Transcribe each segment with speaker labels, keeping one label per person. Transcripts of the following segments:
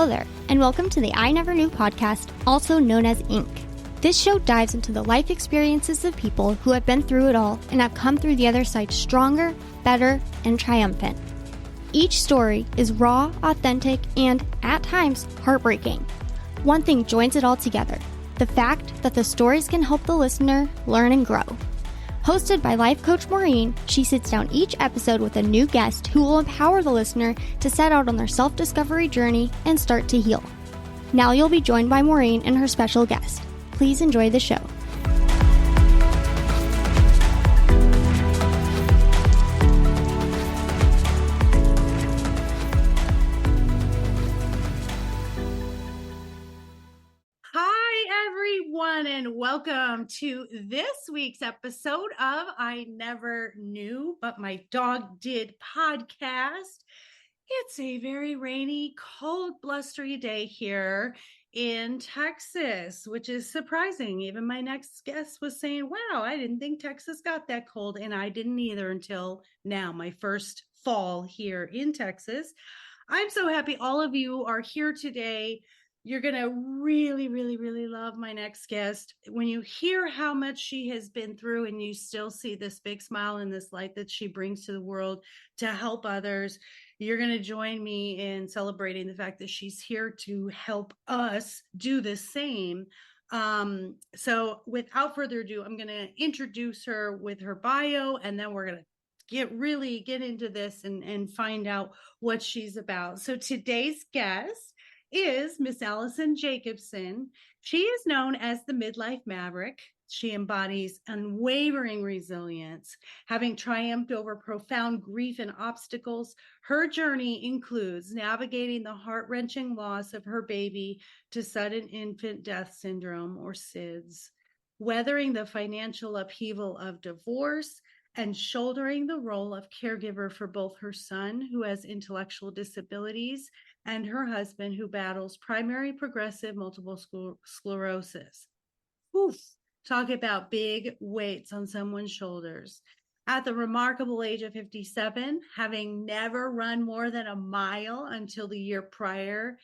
Speaker 1: Hello there, and welcome to the I Never Knew podcast, also known as Inc. This show dives into the life experiences of people who have been through it all and have come through the other side stronger, better, and triumphant. Each story is raw, authentic, and, at times, heartbreaking. One thing joins it all together: the fact that the stories can help the listener learn and grow. Hosted by life coach Maureen, she sits down each episode with a new guest who will empower the listener to set out on their self-discovery journey and start to heal. Now you'll be joined by Maureen and her special guest. Please enjoy the show.
Speaker 2: And welcome to this week's episode of I Never Knew, but My Dog Did podcast. It's a very rainy, cold, blustery day here in Texas, which is surprising. Even my next guest was saying, wow, I didn't think Texas got that cold. And I didn't either until now, my first fall here in Texas. I'm so happy all of you are here today. You're going to really, really, really love my next guest. When you hear how much she has been through and you still see this big smile and this light that she brings to the world to help others, you're going to join me in celebrating the fact that she's here to help us do the same. So without further ado, I'm going to introduce her with her bio, and then we're going to get into this and find out what she's about. So today's guest is Miss Alison Jacobson. She is known as the Midlife Maverick. She embodies unwavering resilience, having triumphed over profound grief and obstacles. Her journey includes navigating the heart-wrenching loss of her baby to sudden infant death syndrome, or SIDS, weathering the financial upheaval of divorce, and shouldering the role of caregiver for both her son, who has intellectual disabilities, and her husband, who battles primary progressive multiple sclerosis. Oof, talk about big weights on someone's shoulders. At the remarkable age of 57, having never run more than a mile until the year prior,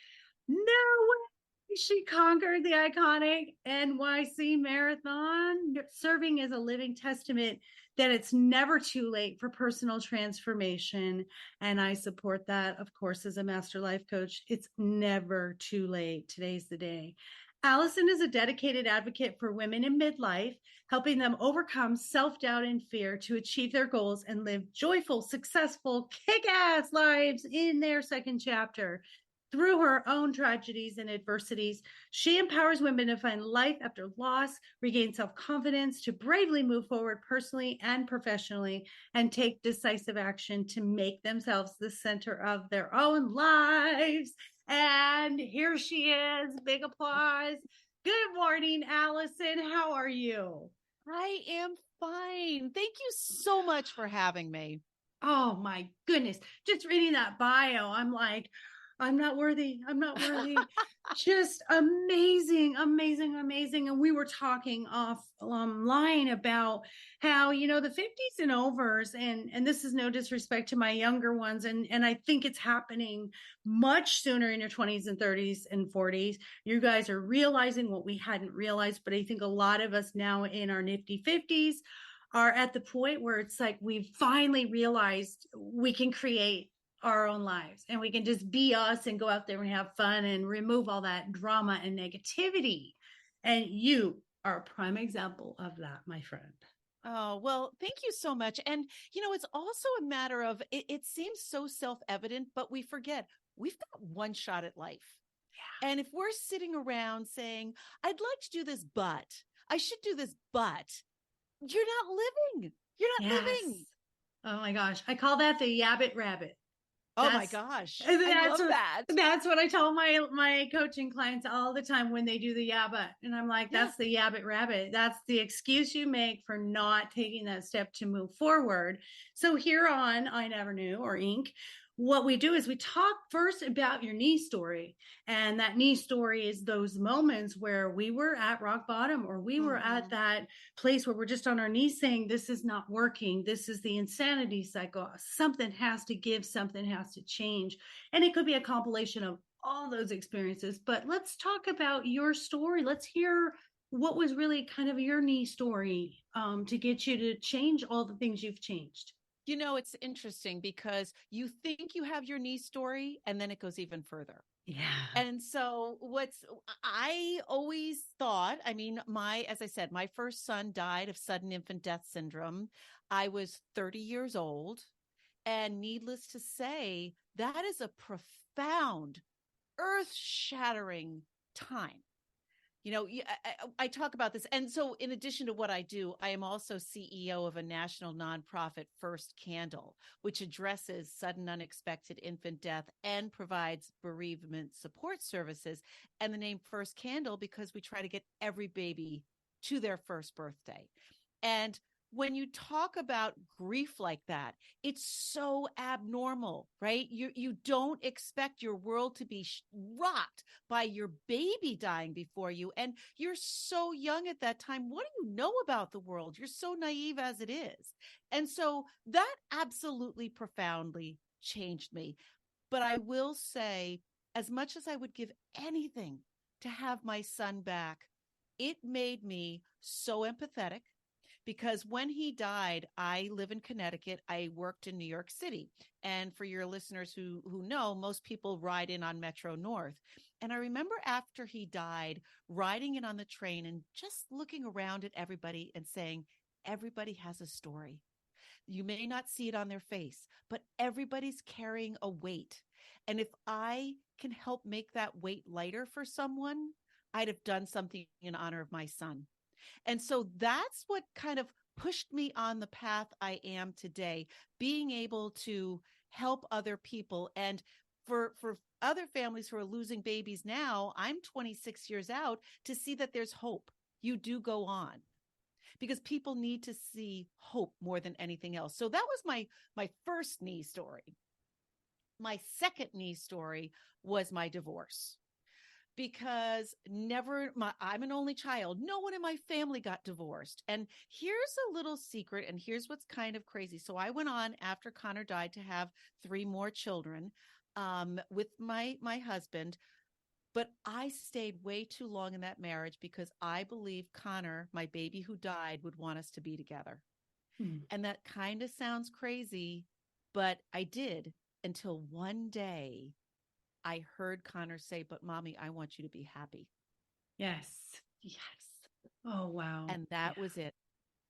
Speaker 2: no way, she conquered the iconic NYC Marathon, serving as a living testament that it's never too late for personal transformation. And I support that, of course, as a master life coach. It's never too late. Today's the day. Alison is a dedicated advocate for women in midlife, helping them overcome self-doubt and fear to achieve their goals and live joyful, successful, kick-ass lives in their second chapter. Through her own tragedies and adversities, she empowers women to find life after loss, regain self-confidence, to bravely move forward personally and professionally, and take decisive action to make themselves the center of their own lives. And here she is. Big applause. Good morning, Alison. How are you?
Speaker 3: I am fine. Thank you so much for having me.
Speaker 2: Oh, my goodness. Just reading that bio, I'm like, I'm not worthy. I'm not worthy. Just amazing, amazing, amazing. And we were talking offline about how, the 50s and overs, and this is no disrespect to my younger ones. And I think it's happening much sooner in your 20s and 30s and 40s. You guys are realizing what we hadn't realized. But I think a lot of us now in our nifty 50s are at the point where it's like we've finally realized we can create our own lives and we can just be us and go out there and have fun and remove all that drama and negativity. And you are a prime example of that, my friend.
Speaker 3: Oh, well, thank you so much. And, it's also a matter of, it seems so self-evident, but we forget we've got one shot at life. Yeah. And if we're sitting around saying, I'd like to do this, but I should do this, but you're not living. You're not living.
Speaker 2: Oh my gosh. I call that the yabbit rabbit.
Speaker 3: Oh my gosh. I love that.
Speaker 2: That's what I tell my coaching clients all the time when they do the yabbit. And I'm like, that's the yabbit rabbit. That's the excuse you make for not taking that step to move forward. So here on I Never Knew, or Inc., what we do is we talk first about your knee story. And that knee story is those moments where we were at rock bottom, or we were at that place where we're just on our knees saying, this is not working. This is the insanity cycle. Something has to give, something has to change. And it could be a compilation of all those experiences. But let's talk about your story. Let's hear what was really kind of your knee story to get you to change all the things you've changed.
Speaker 3: You know, it's interesting because you think you have your knee story and then it goes even further.
Speaker 2: Yeah.
Speaker 3: And so I always thought, I mean, as I said, my first son died of sudden infant death syndrome. I was 30 years old. And needless to say, that is a profound, earth-shattering time. You know, I talk about this. And so in addition to what I do, I am also CEO of a national nonprofit, First Candle, which addresses sudden unexpected infant death and provides bereavement support services. And the name First Candle because we try to get every baby to their first birthday. And when you talk about grief like that, it's so abnormal, right? You don't expect your world to be rocked by your baby dying before you. And you're so young at that time. What do you know about the world? You're so naive as it is. And so that absolutely profoundly changed me. But I will say, as much as I would give anything to have my son back, it made me so empathetic. Because when he died, I live in Connecticut. I worked in New York City. And for your listeners who know, most people ride in on Metro North. And I remember after he died, riding in on the train and just looking around at everybody and saying, everybody has a story. You may not see it on their face, but everybody's carrying a weight. And if I can help make that weight lighter for someone, I'd have done something in honor of my son. And so that's what kind of pushed me on the path I am today, being able to help other people. And for other families who are losing babies now, I'm 26 years out to see that there's hope. You do go on because people need to see hope more than anything else. So that was my first knee story. My second knee story was my divorce. Because I'm an only child. No one in my family got divorced. And here's a little secret, and here's what's kind of crazy. So I went on after Connor died to have 3 more children with my husband. But I stayed way too long in that marriage because I believe Connor, my baby who died, would want us to be together. And that kind of sounds crazy, but I did until one day I heard Connor say, but mommy, I want you to be happy.
Speaker 2: Yes. Yes. Oh, wow.
Speaker 3: And that was it.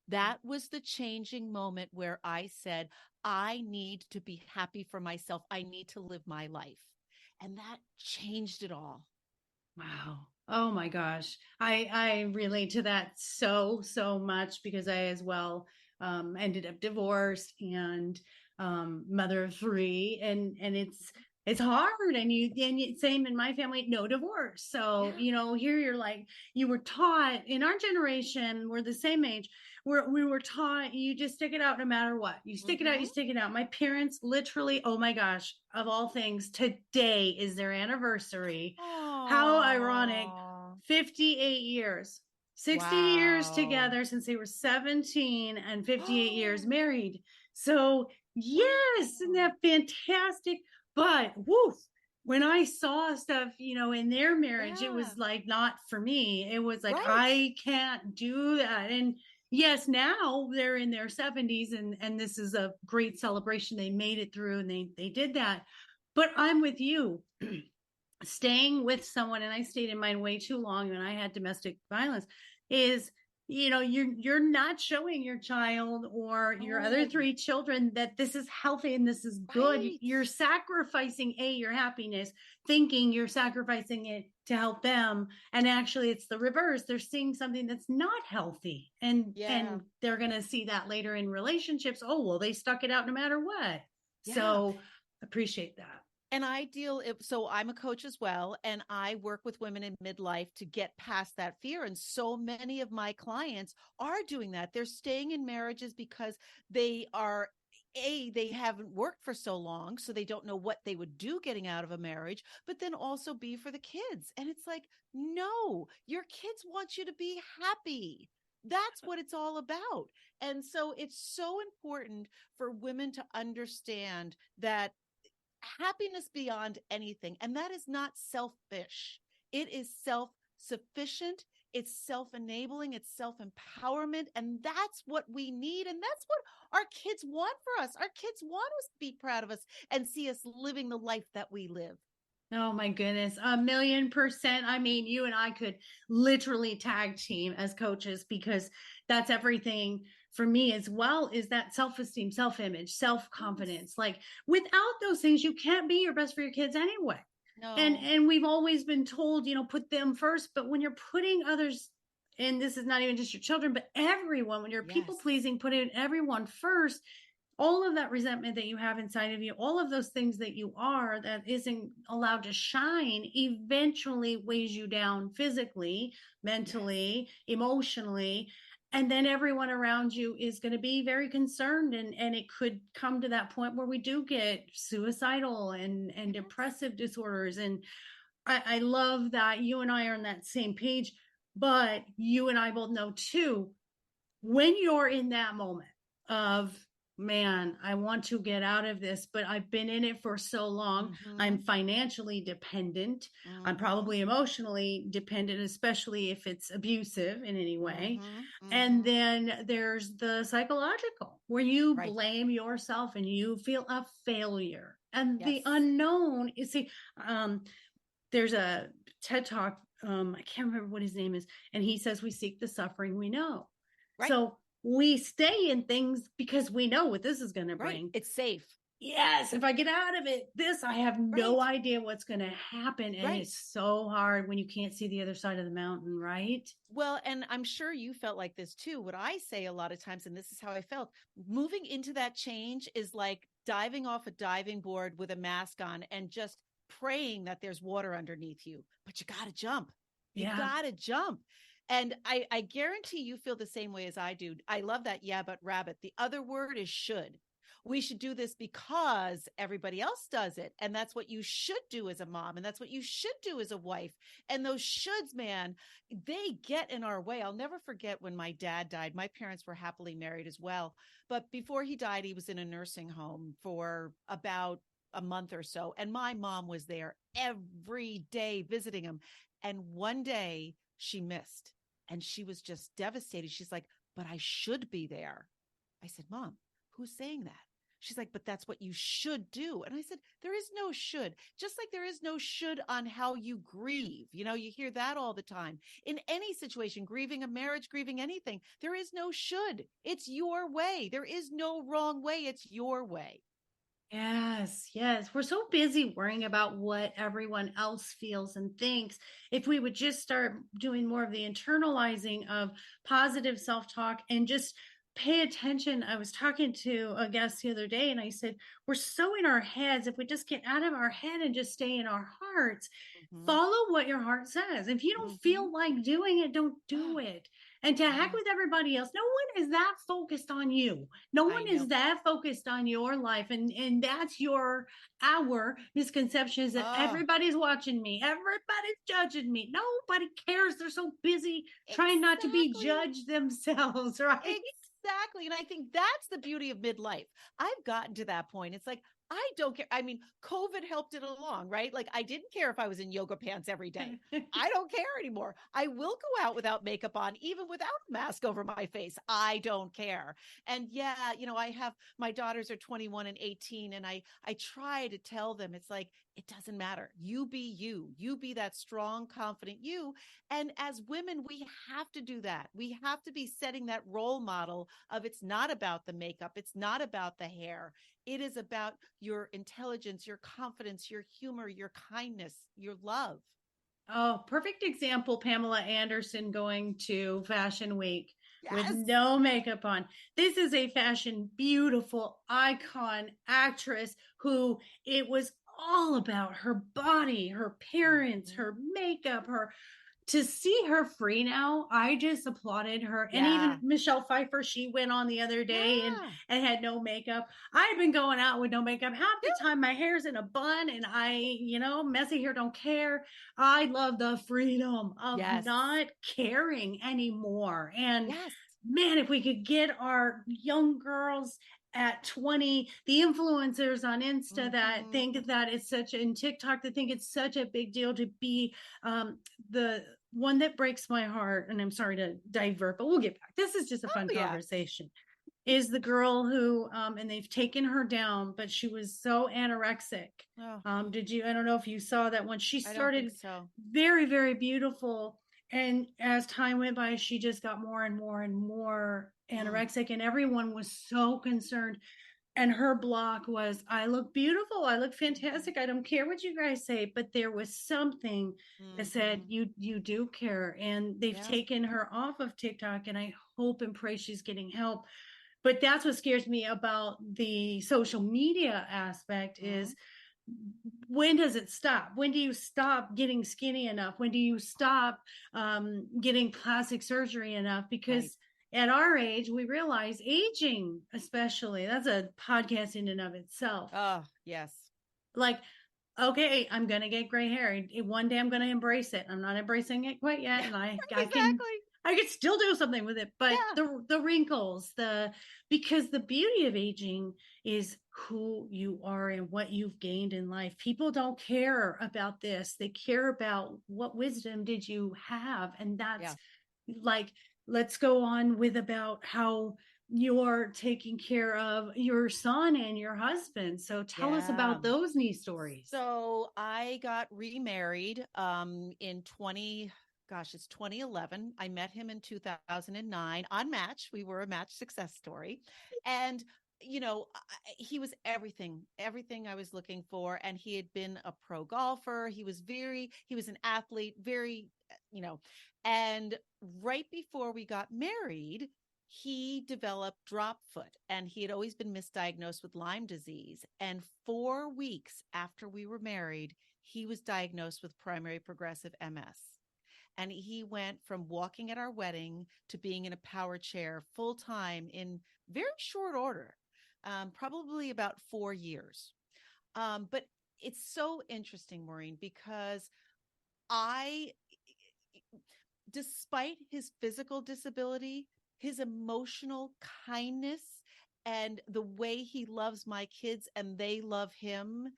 Speaker 3: That was the changing moment where I said, I need to be happy for myself. I need to live my life. And that changed it all.
Speaker 2: Wow. Oh my gosh. I relate to that so much because I as well ended up divorced and mother of 3 and it's hard and you same in my family, no divorce. So, here you're like, you were taught in our generation, we're the same age, where we were taught you just stick it out no matter what. You stick it out, you stick it out. My parents literally, oh my gosh, of all things, today is their anniversary.
Speaker 3: Aww.
Speaker 2: How ironic. 58 years. 60 years together since they were 17 and 58 years married. So, yes, isn't that fantastic? But woof, when I saw stuff, in their marriage, it was like not for me. It was like, I can't do that. And yes, now they're in their 70s and this is a great celebration. They made it through and they did that. But I'm with you. Staying with someone, and I stayed in mine way too long and I had domestic violence, is you're not showing your child or your other 3 children that this is healthy and this is good. You're sacrificing your happiness, thinking you're sacrificing it to help them, and actually it's the reverse. They're seeing something that's not healthy, and they're going to see that later in relationships. Oh, well, they stuck it out no matter what. So appreciate that.
Speaker 3: And so I'm a coach as well, and I work with women in midlife to get past that fear. And so many of my clients are doing that. They're staying in marriages because they haven't worked for so long, so they don't know what they would do getting out of a marriage, but then also be for the kids. And it's like, no, your kids want you to be happy. That's what it's all about. And so it's so important for women to understand that happiness beyond anything. And that is not selfish. It is self-sufficient. It's self-enabling. It's self-empowerment. And that's what we need. And that's what our kids want for us. Our kids want us to be proud of us and see us living the life that we live.
Speaker 2: Oh my goodness, 1,000,000%. I mean, you and I could literally tag team as coaches, because that's everything for me as well, is that self-esteem, self-image, self-confidence.
Speaker 3: Yes.
Speaker 2: Like, without those things, you can't be your best for your kids anyway.
Speaker 3: No.
Speaker 2: And we've always been told, put them first, but when you're putting others, and this is not even just your children, but everyone, when you're people pleasing, putting everyone first, all of that resentment that you have inside of you, all of those things that you are that isn't allowed to shine, eventually weighs you down physically, mentally, emotionally. And then everyone around you is going to be very concerned. And it could come to that point where we do get suicidal and depressive disorders. And I love that you and I are on that same page, but you and I both know too, when you're in that moment of, man, I want to get out of this, but I've been in it for so long. I'm financially dependent. I'm probably emotionally dependent, especially if it's abusive in any way. And then there's the psychological, where you blame yourself and you feel a failure. And the unknown, you see, there's a TED Talk, I can't remember what his name is, and he says, we seek the suffering we know. So we stay in things because we know what this is going to bring.
Speaker 3: It's safe.
Speaker 2: Yes. If I get out of it, I have no idea what's going to happen. And it's so hard when you can't see the other side of the mountain, right?
Speaker 3: Well, and I'm sure you felt like this too. What I say a lot of times, and this is how I felt, moving into that change is like diving off a diving board with a mask on and just praying that there's water underneath you. But you got to jump. You got to jump. And I guarantee you feel the same way as I do. I love that. Yeah, but rabbit. The other word is should. We should do this because everybody else does it. And that's what you should do as a mom. And that's what you should do as a wife. And those shoulds, man, they get in our way. I'll never forget when my dad died. My parents were happily married as well. But before he died, he was in a nursing home for about a month or so. And my mom was there every day visiting him. And one day she missed. And she was just devastated. She's like, but I should be there. I said, Mom, who's saying that? She's like, but that's what you should do. And I said, there is no should, just like there is no should on how you grieve. You hear that all the time in any situation, grieving a marriage, grieving anything. There is no should. It's your way. There is no wrong way. It's your way.
Speaker 2: Yes, yes. We're so busy worrying about what everyone else feels and thinks. If we would just start doing more of the internalizing of positive self-talk and just pay attention. I was talking to a guest the other day and I said, we're so in our heads. If we just get out of our head and just stay in our hearts, follow what your heart says. If you don't feel like doing it, don't do it. And to heck with everybody else. No one is that focused on you. No one is that focused on your life. And that's our misconception, is that everybody's watching me. Everybody's judging me. Nobody cares. They're so busy trying not to be judged themselves, right?
Speaker 3: Exactly. And I think that's the beauty of midlife. I've gotten to that point. It's like, I don't care. I mean, COVID helped it along, right? Like, I didn't care if I was in yoga pants every day. I don't care anymore. I will go out without makeup on, even without a mask over my face. I don't care. And yeah, I have, my daughters are 21 and 18. And I try to tell them, it's like, it doesn't matter. You be you. You be that strong, confident you. And as women, we have to do that. We have to be setting that role model of, it's not about the makeup. It's not about the hair. It is about your intelligence, your confidence, your humor, your kindness, your love.
Speaker 2: Oh, perfect example, Pamela Anderson going to Fashion Week with no makeup on. This is a fashion, beautiful icon actress who it was all about her body, her appearance, her makeup, to see her free now. I just applauded her. And even Michelle Pfeiffer, she went on the other day and had no makeup. I've been going out with no makeup. Half the time my hair's in a bun and messy hair, don't care. I love the freedom of not caring anymore. And man, if we could get our young girls at 20, the influencers on Insta that think that it's and TikTok that think it's such a big deal to be the one that breaks my heart, and I'm sorry to divert, but we'll get back. This is just a fun conversation. Is the girl who and they've taken her down, but she was so anorexic. Did you? I don't know if you saw that one. She started very, very beautiful, and as time went by, she just got more and more and more anorexic, and everyone was so concerned. And her block was, I look beautiful, I look fantastic, I don't care what you guys say. But there was something that said, you do care. And they've taken her off of TikTok, and I hope and pray she's getting help. But that's what scares me about the social media aspect is, when does it stop? When do you stop getting skinny enough? When do you stop getting plastic surgery enough? Because at our age, we realize aging, especially, that's a podcast in and of itself.
Speaker 3: Oh, yes.
Speaker 2: Like, okay, I'm going to get gray hair. One day I'm going to embrace it. I'm not embracing it quite yet. And I can still do something with it, but the wrinkles, because the beauty of aging is who you are and what you've gained in life. People don't care about this. They care about what wisdom did you have. And that's like, let's go on with about how you're taking care of your son and your husband. So tell us about those neat stories.
Speaker 3: So I got remarried in 2011. I met him in 2009 on Match. We were a Match success story. And, you know, he was everything I was looking for. And he had been a pro golfer. He was an athlete, very, you know, and right before we got married, he developed drop foot, and he had always been misdiagnosed with Lyme disease. And 4 weeks after we were married, he was diagnosed with primary progressive MS. And he went from walking at our wedding to being in a power chair full time in very short order, probably about 4 years. But it's so interesting, Maureen, because despite his physical disability, his emotional kindness and the way he loves my kids and they love him,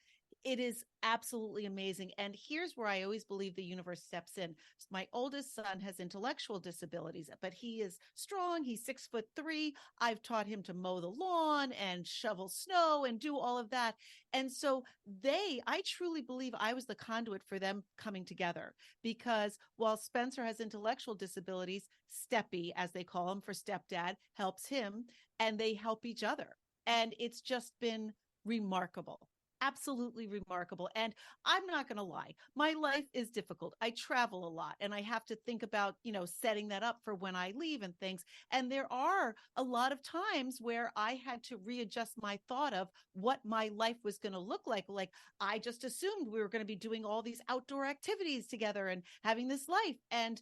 Speaker 3: it is absolutely amazing. And here's where I always believe the universe steps in. My oldest son has intellectual disabilities, but he is strong. He's 6'3". I've taught him to mow the lawn and shovel snow and do all of that. And so I truly believe I was the conduit for them coming together, because while Spencer has intellectual disabilities, Steppy, as they call him for stepdad, helps him, and they help each other. And it's just been remarkable. Absolutely remarkable. And I'm not going to lie, my life is difficult. I travel a lot, and I have to think about, setting that up for when I leave and things. And there are a lot of times where I had to readjust my thought of what my life was going to look like. Like, I just assumed we were going to be doing all these outdoor activities together and having this life. And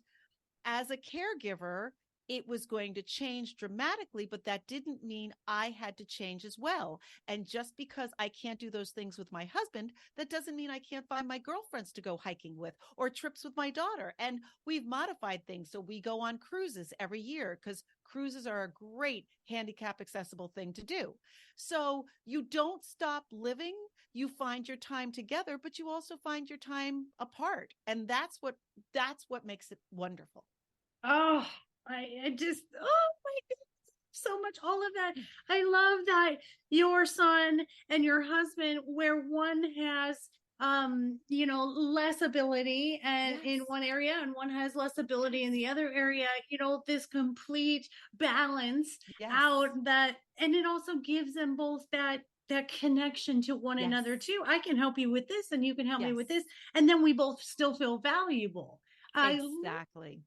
Speaker 3: as a caregiver, it was going to change dramatically, but that didn't mean I had to change as well. And just because I can't do those things with my husband, that doesn't mean I can't find my girlfriends to go hiking with, or trips with my daughter. And we've modified things. So we go on cruises every year, because cruises are a great handicap accessible thing to do. So you don't stop living. You find your time together, but you also find your time apart. And that's what makes it wonderful.
Speaker 2: Oh, I just, oh my goodness, so much, all of that. I love that your son and your husband, where one has, less ability and in one area, and one has less ability in the other area, this complete balance out that, and it also gives them both that connection to one another too. I can help you with this, and you can help me with this. And then we both still feel valuable.
Speaker 3: Exactly.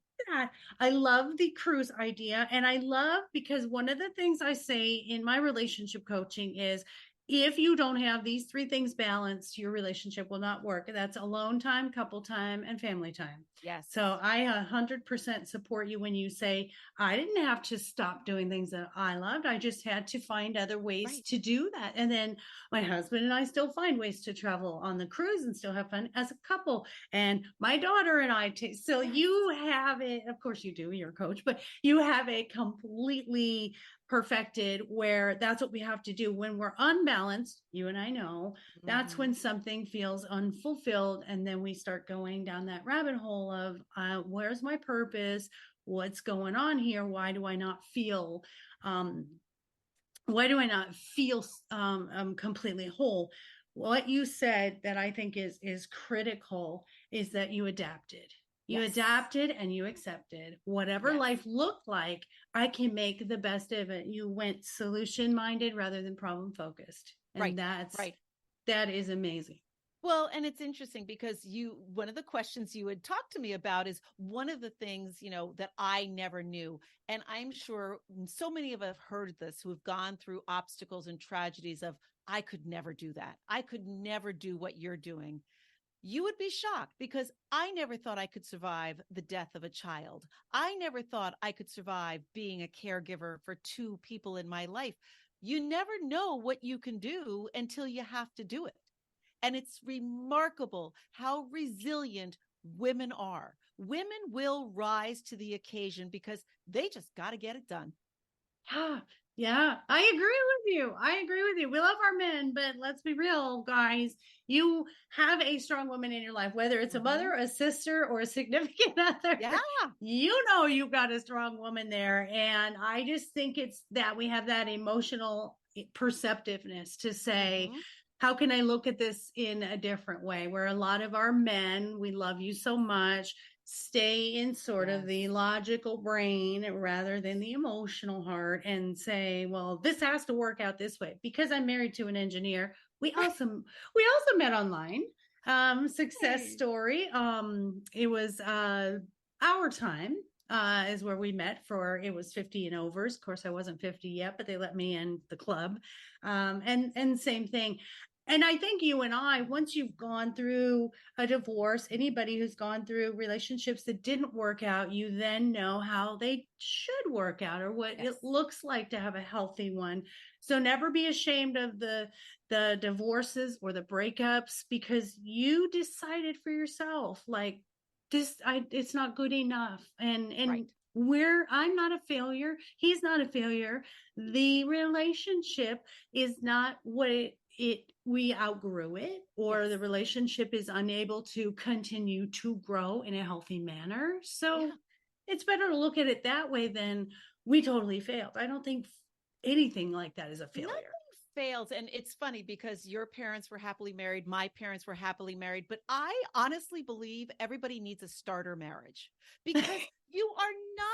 Speaker 2: I love the cruise idea. And I love, because one of the things I say in my relationship coaching is, if you don't have these 3 things balanced, your relationship will not work. That's alone time, couple time, and family time.
Speaker 3: Yes.
Speaker 2: So I 100% support you when you say, I didn't have to stop doing things that I loved. I just had to find other ways to do that. And then my husband and I still find ways to travel on the cruise and still have fun as a couple. And my daughter and I, so you have it, of course you do, you're a coach, but you have a completely perfected, where that's what we have to do when we're unbalanced. You and I know that's when something feels unfulfilled, and then we start going down that rabbit hole of where's my purpose, what's going on here, why do I not feel completely whole. What you said that I think is critical is that you adapted. You adapted and you accepted whatever life looked like. I can make the best of it. You went solution minded rather than problem focused. And that is amazing.
Speaker 3: Well, and it's interesting because one of the questions you had talked to me about is one of the things, that I never knew. And I'm sure so many of us have heard this, who have gone through obstacles and tragedies of, I could never do that. I could never do what you're doing. You would be shocked because I never thought I could survive the death of a child. I never thought I could survive being a caregiver for two people in my life. You never know what you can do until you have to do it. And it's remarkable how resilient women are. Women will rise to the occasion because they just got to get it done.
Speaker 2: Yeah, I agree with you. We love our men, but let's be real, guys. You have a strong woman in your life, whether it's a mother, a sister, or a significant other.
Speaker 3: Yeah.
Speaker 2: You've got a strong woman there. And I just think it's that we have that emotional perceptiveness to say, how can I look at this in a different way? Where a lot of our men, we love you so much, stay in sort of the logical brain rather than the emotional heart and say, well, this has to work out this way. Because I'm married to an engineer, we also met online. Success story. It was our time is where we met it was 50 and overs. Of course, I wasn't 50 yet, but they let me in the club. And same thing. And I think you and I, once you've gone through a divorce, anybody who's gone through relationships that didn't work out, you then know how they should work out or what it looks like to have a healthy one. So never be ashamed of the divorces or the breakups, because you decided for yourself, like, it's not good enough. And I'm not a failure. He's not a failure. The relationship is not what we outgrew it, or the relationship is unable to continue to grow in a healthy manner. So it's better to look at it that way than we totally failed. I don't think anything like that is a failure.
Speaker 3: Nothing fails. And it's funny because your parents were happily married. My parents were happily married. But I honestly believe everybody needs a starter marriage, because you are not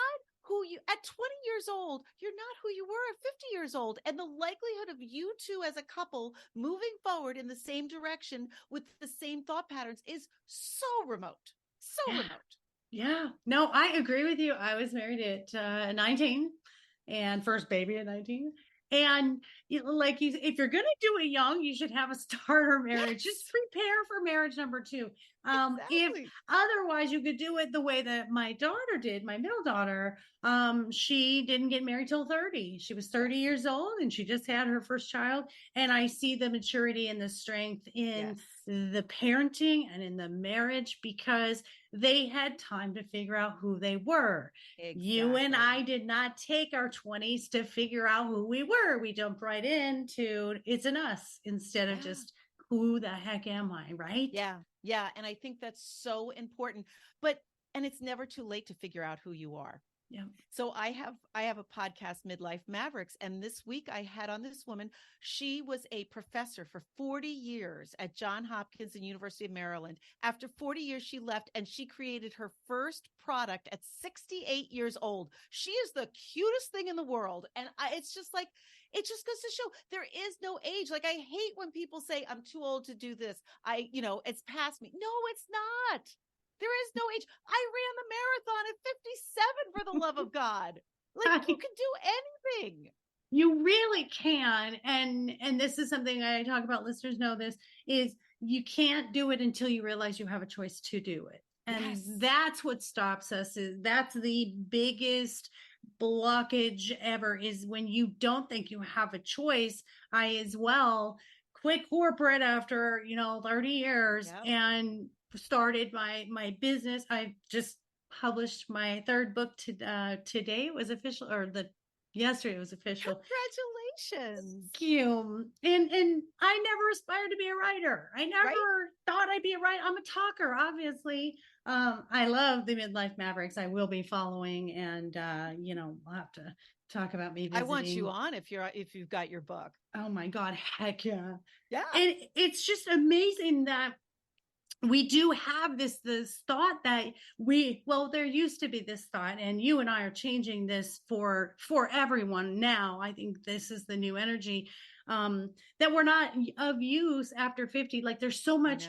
Speaker 3: at 20 years old, you're not who you were at 50 years old. And the likelihood of you two as a couple moving forward in the same direction with the same thought patterns is so remote.
Speaker 2: Yeah, no, I agree with you. I was married at 19 and first baby at 19. And if you're going to do it young, you should have a starter marriage. Just prepare for marriage number 2. If otherwise you could do it the way that my daughter did, my middle daughter, she didn't get married till 30. She was 30 years old and she just had her first child. And I see the maturity and the strength in the parenting and in the marriage, because they had time to figure out who they were. You and I did not take our 20s to figure out who we were. We jumped right into it's an us instead of just who the heck am I, right?
Speaker 3: Yeah. And I think that's so important. And it's never too late to figure out who you are.
Speaker 2: Yeah.
Speaker 3: So I have a podcast, Midlife Mavericks. And this week I had on this woman. She was a professor for 40 years at Johns Hopkins and University of Maryland. After 40 years, she left and she created her first product at 68 years old. She is the cutest thing in the world. And it just goes to show there is no age. Like, I hate when people say I'm too old to do this. It's past me. No, it's not. There is no age. I ran the marathon at 57, for the love of God. Like, you can do anything.
Speaker 2: You really can. And this is something I talk about, listeners know this, is you can't do it until you realize you have a choice to do it. And that's what stops us. That's the biggest blockage ever, is when you don't think you have a choice. I as well quit corporate after 30 years and started my business. I just published my third book today. It was official, or Yesterday was official.
Speaker 3: Congratulations.
Speaker 2: Thank you. And I never aspired to be a writer. I never thought I'd be a writer. I'm a talker, obviously. I love the Midlife Mavericks. I will be following, and we'll have to talk about me visiting.
Speaker 3: I want you on if you've got your book.
Speaker 2: Oh my God, heck yeah.
Speaker 3: Yeah.
Speaker 2: And it's just amazing that we do have this thought that there used to be this thought, and you and I are changing this for everyone now. I think this is the new energy, that we're not of use after 50. Like there's so much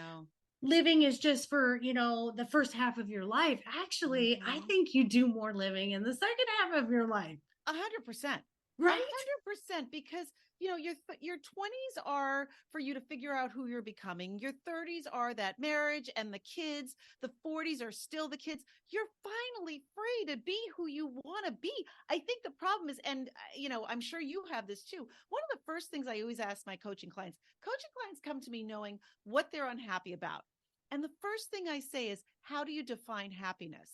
Speaker 2: living is just for, the first half of your life. Actually, I think you do more living in the second half of your life.
Speaker 3: 100%.
Speaker 2: Right?
Speaker 3: 100%, because your 20s are for you to figure out who you're becoming. Your 30s are that marriage and the kids. The 40s are still the kids. You're finally free to be who you want to be. I think the problem is, and I'm sure you have this too. One of the first things I always ask my coaching clients come to me knowing what they're unhappy about. And the first thing I say is, how do you define happiness?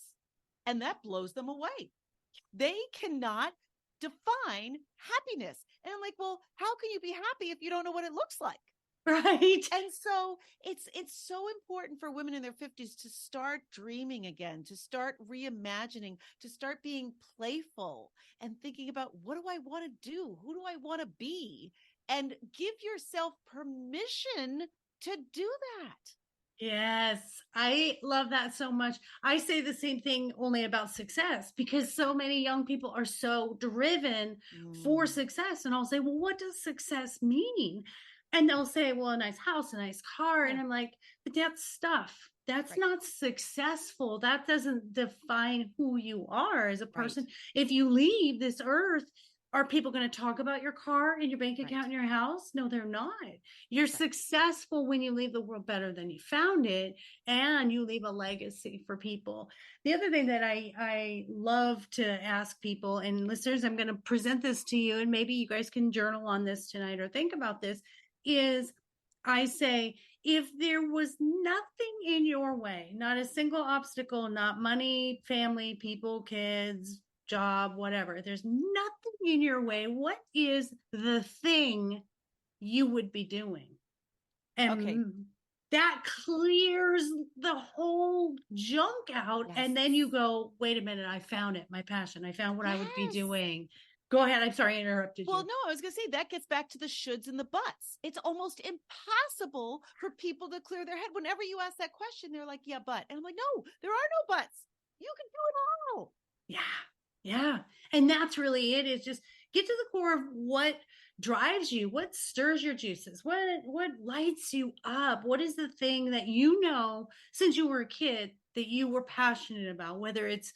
Speaker 3: And that blows them away. They cannot define happiness. And I'm like, well, how can you be happy if you don't know what it looks like?
Speaker 2: Right.
Speaker 3: And so it's so important for women in their 50s to start dreaming again, to start reimagining, to start being playful and thinking about, what do I want to do? Who do I want to be? And give yourself permission to do that.
Speaker 2: Yes, I love that so much. I say the same thing only about success, because so many young people are so driven for success. And I'll say, well, what does success mean? And they'll say, well, a nice house, a nice car. And I'm like, but that's stuff. That's not successful. That doesn't define who you are as a person. If you leave this earth, are people going to talk about your car and your bank account and your house? No, they're not. You're successful when you leave the world better than you found it, and you leave a legacy for people. The other thing that I love to ask people, and listeners, I'm going to present this to you, and maybe you guys can journal on this tonight or think about this, is I say, if there was nothing in your way, not a single obstacle, not money, family, people, kids, job, whatever, there's nothing in your way, what is the thing you would be doing? And that clears the whole junk out. And then you go, wait a minute, I found it, my passion. I found what I would be doing. Go ahead. I'm sorry I interrupted you.
Speaker 3: Well, no, I was going to say that gets back to the shoulds and the buts. It's almost impossible for people to clear their head. Whenever you ask that question, they're like, yeah, but. And I'm like, no, there are no buts. You can do it all.
Speaker 2: Yeah. And that's really it, is just get to the core of what drives you, what stirs your juices, what lights you up, what is the thing that since you were a kid that you were passionate about, whether it's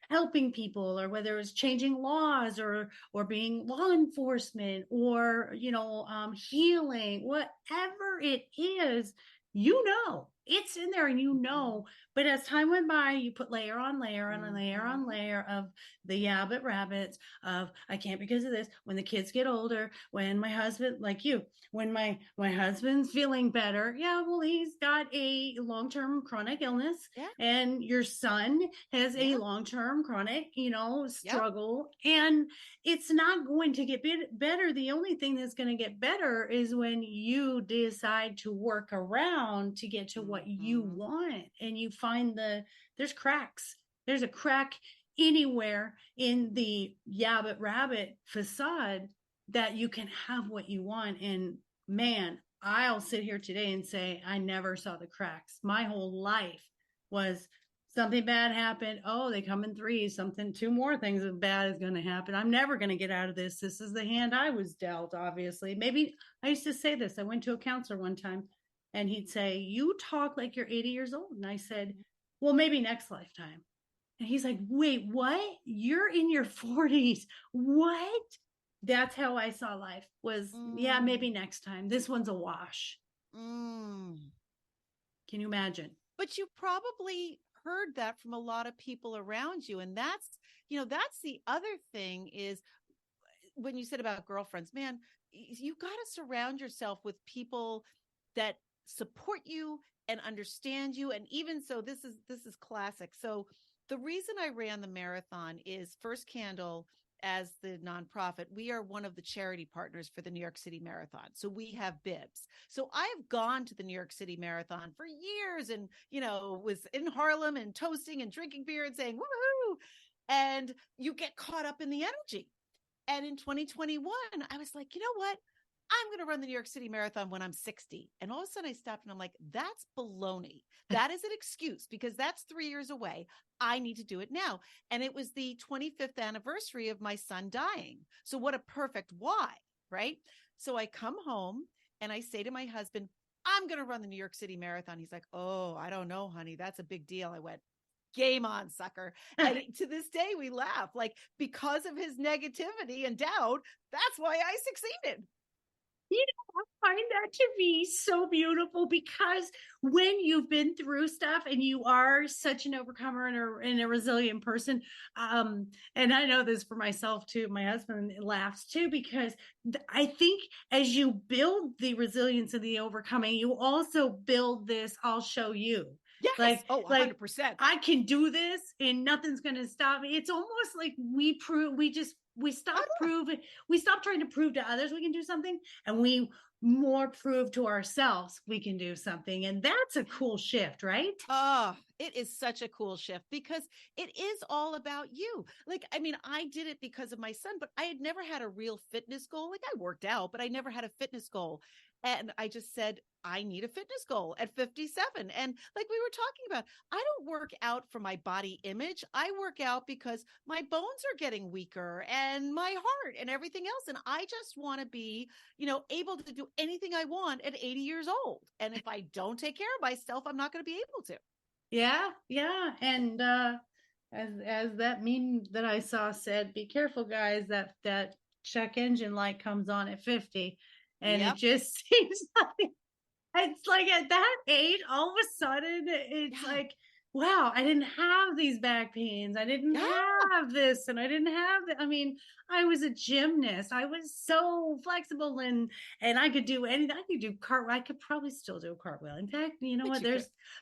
Speaker 2: helping people, or whether it's changing laws, or being law enforcement, or healing, whatever it is, it's in there, and but as time went by, you put layer on layer on layer on layer of the but rabbits of, I can't because of this. When the kids get older, when my husband, like you, when my husband's feeling better, he's got a long-term chronic illness, and your son has a long-term chronic, struggle, and it's not going to get better. The only thing that's going to get better is when you decide to work around to get to what you want, and you find there's cracks. There's a crack anywhere in the but rabbit facade that you can have what you want. And man, I'll sit here today and say, I never saw the cracks. My whole life was something bad happened. Oh, they come in threes. Two more things bad is going to happen. I'm never going to get out of this. This is the hand I was dealt, obviously. Maybe I used to say this. I went to a counselor one time, and he'd say, you talk like you're 80 years old. And I said, well, maybe next lifetime. And he's like, wait, what? You're in your 40s. What? That's how I saw life, was, maybe next time. This one's a wash. Can you imagine?
Speaker 3: But you probably heard that from a lot of people around you. And that's the other thing is, when you said about girlfriends, man, you got to surround yourself with people that support you and understand you. And even so, this is classic. So the reason I ran the marathon is first candle as the nonprofit, we are one of the charity partners for the New York City Marathon. So we have bibs. So I've gone to the New York City Marathon for years and, was in Harlem and toasting and drinking beer and saying, woohoo. And you get caught up in the energy. And in 2021, I was like, you know what? I'm going to run the New York City Marathon when I'm 60. And all of a sudden I stopped and I'm like, that's baloney. That is an excuse because that's 3 years away. I need to do it now. And it was the 25th anniversary of my son dying. So what a perfect why, right? So I come home and I say to my husband, I'm going to run the New York City Marathon. He's like, oh, I don't know, honey. That's a big deal. I went, game on, sucker. And to this day, we laugh because of his negativity and doubt. That's why I succeeded.
Speaker 2: I find that to be so beautiful because when you've been through stuff and you are such an overcomer and a resilient person, and I know this for myself too, my husband laughs too, because I think as you build the resilience and the overcoming, you also build this, I'll show you.
Speaker 3: Yes.
Speaker 2: Like
Speaker 3: 100%.
Speaker 2: I can do this and nothing's going to stop me. It's almost like we stop trying to prove to others we can do something, and we more prove to ourselves we can do something. And that's a cool shift, right?
Speaker 3: Oh, it is such a cool shift because it is all about you. I did it because of my son, but I had never had a real fitness goal. I worked out, but I never had a fitness goal. And I just said, I need a fitness goal at 57. And like we were talking about, I don't work out for my body image. I work out because my bones are getting weaker and my heart and everything else. And I just want to be, able to do anything I want at 80 years old. And if I don't take care of myself, I'm not going to be able to.
Speaker 2: Yeah. Yeah. And, as that meme that I saw said, be careful, guys, that check engine light comes on at 50. And It just seems like it's like at that age, all of a sudden, it's like, wow, I didn't have these back pains. I didn't have this, and I didn't have that. I mean, I was a gymnast. I was so flexible, and I could do anything. I could do cartwheel. I could probably still do a cartwheel. In fact, you know what?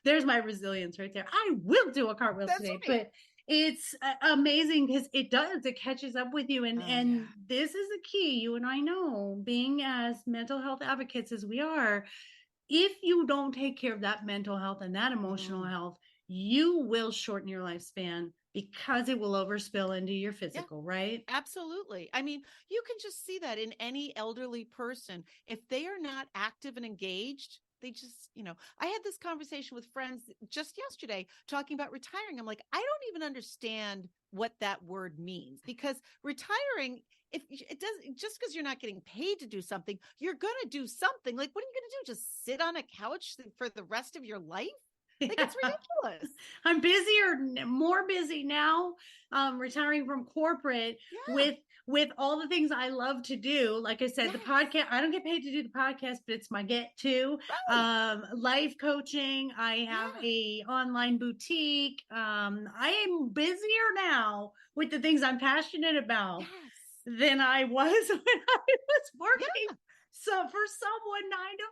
Speaker 2: There's my resilience right there. I will do a cartwheel today, but it's amazing because it catches up with you. And this is the key. You and I know, being as mental health advocates as we are, if you don't take care of that mental health and that emotional health, you will shorten your lifespan because it will overspill into your physical, right?
Speaker 3: Absolutely. I mean, you can just see that in any elderly person. If they are not active and engaged, they just, I had this conversation with friends just yesterday talking about retiring. I'm like, I don't even understand what that word means, because retiring, if it doesn't, just because you're not getting paid to do something, you're going to do something. Like, what are you going to do? Just sit on a couch for the rest of your life? It's ridiculous.
Speaker 2: I'm busier, more busy now, retiring from corporate with all the things I love to do. Like I said, the podcast, I don't get paid to do the podcast, but it's my get to. Life coaching. I have a online boutique. I am busier now with the things I'm passionate about than I was when I was working. So for someone 9 to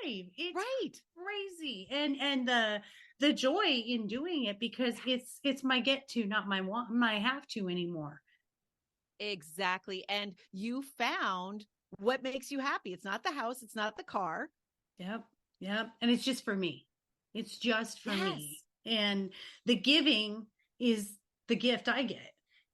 Speaker 2: 5, it's crazy. And the joy in doing it, because it's my get to, not my have to anymore.
Speaker 3: Exactly. And you found what makes you happy. It's not the house. It's not the car.
Speaker 2: Yep. And it's just for me. It's just for me. And the giving is the gift I get.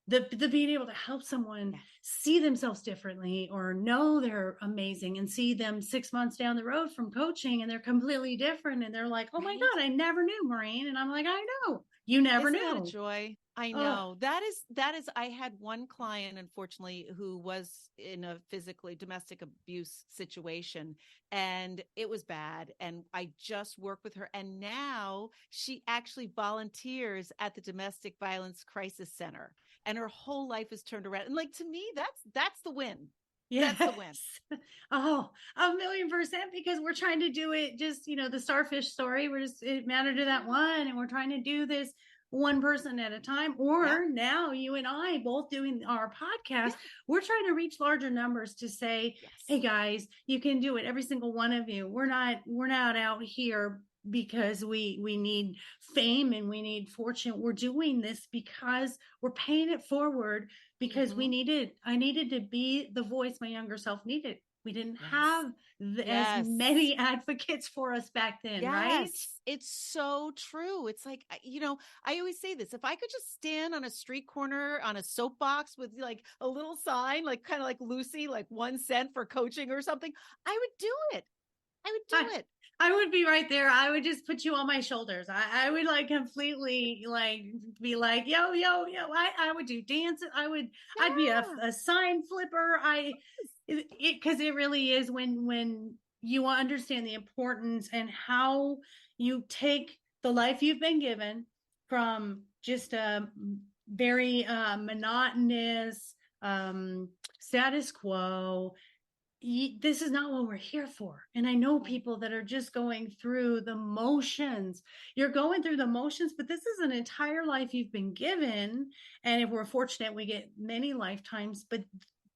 Speaker 2: The being able to help someone see themselves differently, or know they're amazing, and see them 6 months down the road from coaching and they're completely different. And they're like, oh my God, I never knew, Maureen. And I'm like, I know. You never knew.
Speaker 3: That a joy? I know. That is, I had one client, unfortunately, who was in a domestic abuse situation, and it was bad. And I just worked with her. And now she actually volunteers at the Domestic Violence Crisis Center, and her whole life is turned around. And to me, that's the win. Yes. That's the win.
Speaker 2: Oh, 1,000,000%, because we're trying to do it just, the starfish story. It mattered to that one. And we're trying to do this one person at a time. Or now you and I both doing our podcast, we're trying to reach larger numbers to say, hey guys, you can do it. Every single one of you. We're not out here because we need fame and we need fortune. We're doing this because we're paying it forward because I needed to be the voice my younger self needed. We didn't have as many advocates for us back then, right?
Speaker 3: It's so true. It's like, I always say this, if I could just stand on a street corner on a soapbox with like a little sign, like kind of like Lucy, like 1 cent for coaching or something, I would do it.
Speaker 2: I would be right there. I would just put you on my shoulders. I would like completely like be like, yo. I would do dances. I'd be a sign flipper. Because it really is when you understand the importance and how you take the life you've been given from just a very monotonous status quo. This is not what we're here for. And I know people that are just going through the motions. You're going through the motions, but this is an entire life you've been given. And if we're fortunate, we get many lifetimes. But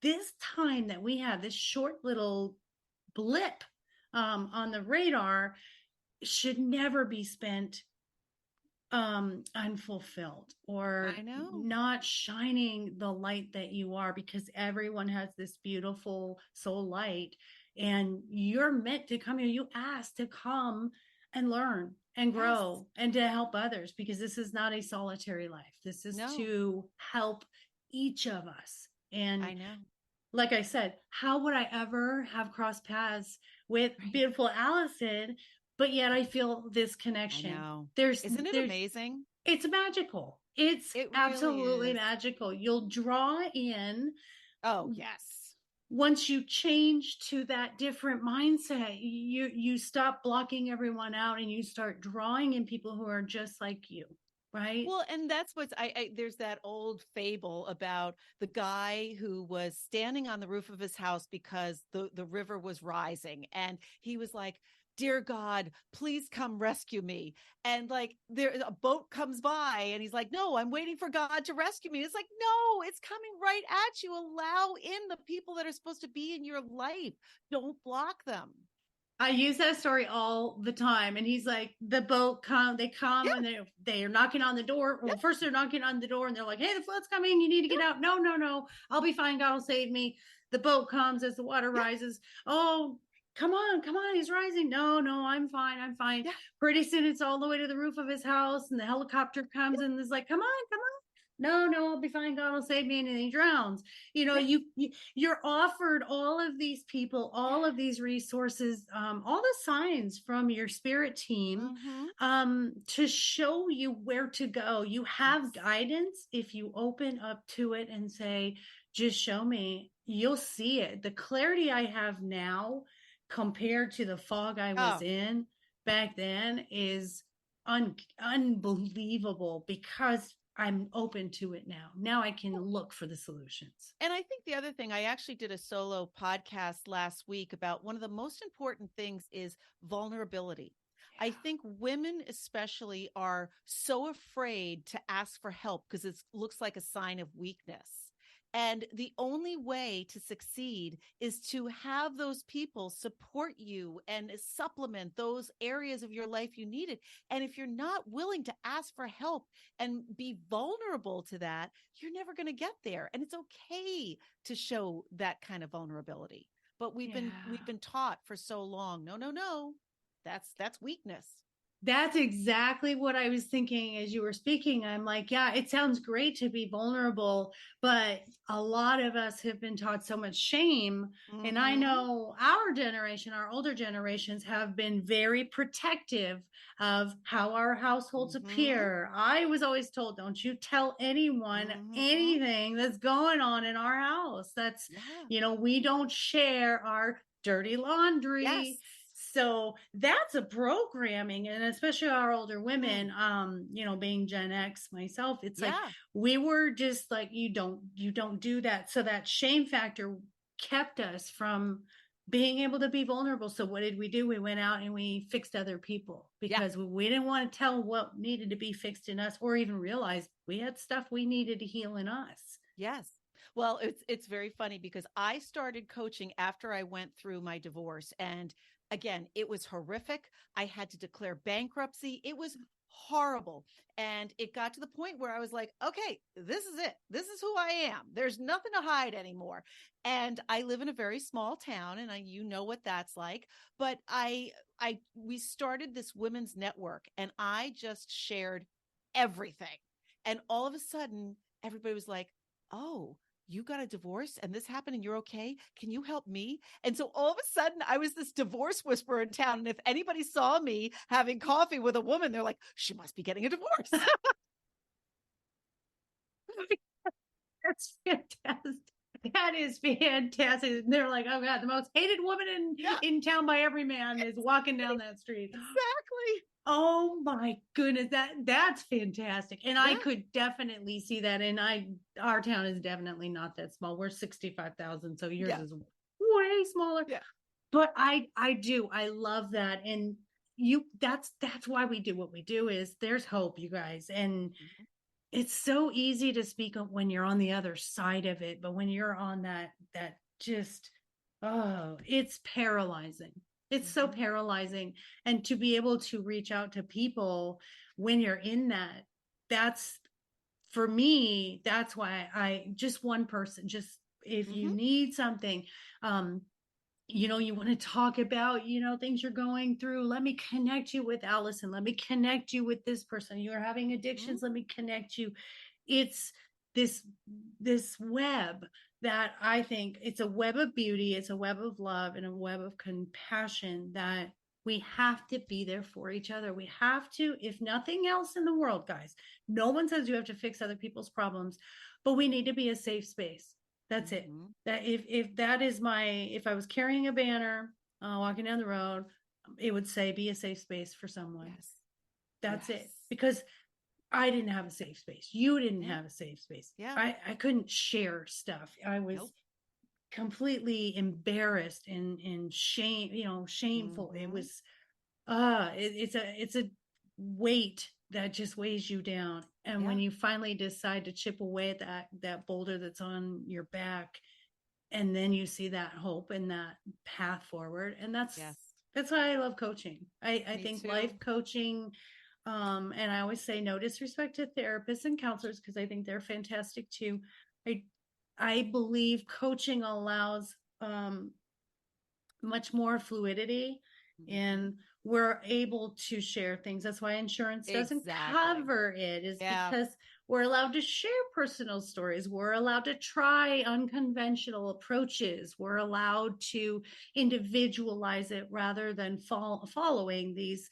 Speaker 2: this time that we have, this short little blip on the radar, should never be spent unfulfilled or not shining the light that you are, because everyone has this beautiful soul light and you're meant to come here. You asked to come and learn and grow and to help others, because this is not a solitary life. This is to help each of us. And I know, like I said, how would I ever have crossed paths with beautiful Alison? But yet I feel this connection.
Speaker 3: Isn't it amazing?
Speaker 2: It's magical. It absolutely really magical. You'll draw in.
Speaker 3: Oh, yes.
Speaker 2: Once you change to that different mindset, you stop blocking everyone out and you start drawing in people who are just like you. Right.
Speaker 3: Well, and that's what's there's that old fable about the guy who was standing on the roof of his house because the river was rising. And he was like, dear God, please come rescue me. And like a boat comes by and he's like, no, I'm waiting for God to rescue me. It's like, no, it's coming right at you. Allow in the people that are supposed to be in your life. Don't block them.
Speaker 2: I use that story all the time. And he's like, the boat they come and they are knocking on the door. Well, first they're knocking on the door and they're like, hey, the flood's coming. You need to get out. No. I'll be fine. God will save me. The boat comes as the water rises. Oh, come on. He's rising. No, I'm fine. Yeah. Pretty soon it's all the way to the roof of his house and the helicopter comes and is like, come on. No, I'll be fine. God will save me. And then he drowns. You're offered all of these people, all of these resources, all the signs from your spirit team, to show you where to go. You have guidance. If you open up to it and say, just show me, you'll see it. The clarity I have now compared to the fog I was in back then is unbelievable, because I'm open to it now. Now I can look for the solutions.
Speaker 3: And I think the other thing, I actually did a solo podcast last week about one of the most important things is vulnerability. Yeah. I think women especially are so afraid to ask for help because it looks like a sign of weakness. And the only way to succeed is to have those people support you and supplement those areas of your life you needed. And if you're not willing to ask for help and be vulnerable to that, you're never going to get there. And it's okay to show that kind of vulnerability. But we've been taught for so long, no, that's weakness.
Speaker 2: That's exactly what I was thinking as you were speaking. I'm like, yeah, it sounds great to be vulnerable, but a lot of us have been taught so much shame. And I know our generation, our older generations, have been very protective of how our households appear. I was always told, don't you tell anyone anything that's going on in our house. That's, we don't share our dirty laundry. Yes. So that's a programming, and especially our older women, being Gen X myself, it's like, we were just like, you don't do that. So that shame factor kept us from being able to be vulnerable. So what did we do? We went out and we fixed other people because we didn't want to tell what needed to be fixed in us, or even realize we had stuff we needed to heal in us.
Speaker 3: Yes. Well, it's very funny because I started coaching after I went through my divorce, and again, it was horrific. I had to declare bankruptcy. It was horrible. And it got to the point where I was like, okay, this is it. This is who I am. There's nothing to hide anymore. And I live in a very small town, and you know what that's like. But we started this women's network, and I just shared everything. And all of a sudden, everybody was like, oh, you got a divorce and this happened and you're okay. Can you help me? And so all of a sudden I was this divorce whisperer in town. And if anybody saw me having coffee with a woman, they're like, she must be getting a divorce.
Speaker 2: That's fantastic. That is fantastic. And they're like, oh God, the most hated woman in town by every man is walking down that street.
Speaker 3: Exactly.
Speaker 2: Oh my goodness, that's fantastic. And I could definitely see that. And our town is definitely not that small. We're 65,000, so yours is way smaller.
Speaker 3: Yeah.
Speaker 2: But I love that. And that's why we do what we do. Is there's hope, you guys. And it's so easy to speak up when you're on the other side of it, but when you're on that just, it's paralyzing. It's so paralyzing. And to be able to reach out to people when you're in that's, for me, that's why just one person, just if you need something, you want to talk about, things you're going through, let me connect you with Allison. Let me connect you with this person. You're having addictions. Let me connect you. It's this web that I think it's a web of beauty. It's a web of love and a web of compassion that we have to be there for each other. We have to, if nothing else in the world, guys, no one says you have to fix other people's problems, but we need to be a safe space. That's it. That if that is if I was carrying a banner, walking down the road, it would say, be a safe space for someone.
Speaker 3: Yes.
Speaker 2: That's it. Because I didn't have a safe space. You didn't have a safe space.
Speaker 3: Yeah.
Speaker 2: I couldn't share stuff. I was completely embarrassed and shameful. It was, it's a weight that just weighs you down. And when you finally decide to chip away at that boulder that's on your back, and then you see that hope and that path forward. And that's why I love coaching. I think life coaching, and I always say no disrespect to therapists and counselors, because I think they're fantastic too. I believe coaching allows much more fluidity, and we're able to share things. That's why insurance doesn't cover it, is because we're allowed to share personal stories. We're allowed to try unconventional approaches. We're allowed to individualize it rather than following these